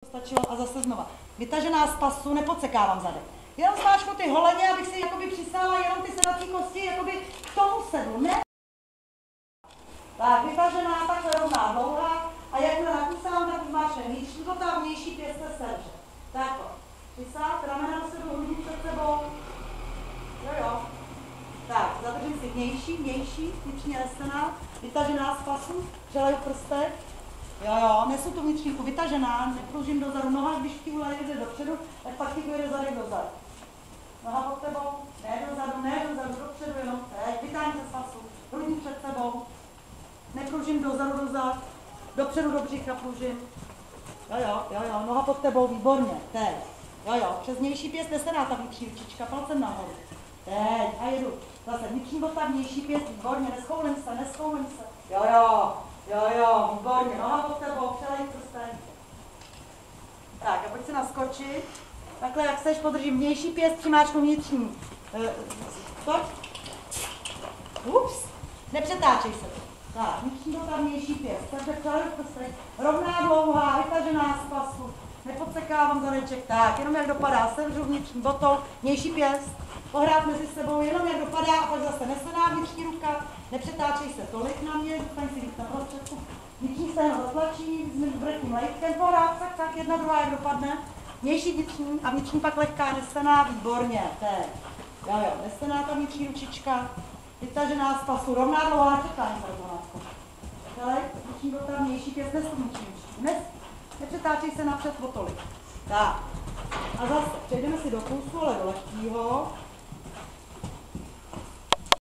Stačilo a zase znova. Vytažená z pasu, nepodsekávám zadek. Jenom zmáčknu ty holeně, abych si jakoby přisála jenom ty sedací kosti jakoby k tomu sedlu, ne? Tak, vytažená, takhle rovná dlouhá a jakmile nakusám, tak zmáčkne vnitřní kotá, vnější pěstce selže. Takhle. Přisát, ramena do sedu, hrudní před sebou. Jo. Tak, zadržím si vnější, vnitřní lesená, vytažená z pasu, želeju prstek. Jo, nesu tu vnitřníku vytažená, nepružím dozadu, noha, když ti ulaje jde dopředu, tak pak ti pojede zadek dozadu. Noha pod tebou, ne dozadu, dopředu jenom teď, vytáhni se z pasu, hrudní před sebou, nepružím dozadu dozad, dopředu do břicha pružím. Jo, noha pod tebou, výborně, teď. Jo, přes vnější pěst nesená ta vnitřní ručička, palcem nahoru. Teď, a jedu. Zase vnitřní bota, vnější pěst, výborně, neskoulím se. Jo, výborně, noha pod tebou, přelej prstek. Tak, a pojď se naskočit. Takhle, jak seš, podržím vnější pěst, přimáčku vnitřní. Pojď. Ups, nepřetáčej se. Tak, vnitřní bota, vnější pěst, takže přelej prstek. Rovná, dlouhá, vytažená z pasu. Nepodsekávám zadeček, tak, jenom jak dopadá, sevřu vnitřní botou, vnější pěst. Pohrát mezi sebou, jenom jak dopadá a pak zase nesená vnitřní ruka, nepřetáčej se tolik na mě, zůstaň si víc na prostředku, vnitřní stehno zatlačí, s vrchním lejtkem, pohrát, tak, jedna, druhá, jak dopadne, vnější vnitřní a vnitřní pak lehká, nesená, výborně, teď, jo, nesená ta vnitřní ručička, vytažená z pasu, rovná, dlouhá, přetáhni se rozhodnátko, celé, vnitřní bota, vnější pěst, nesu vnitřní ručičku, nepřetáčej se napřed o tolik, tak, a zase, přejdeme si do pulsu, ale do lehkýho.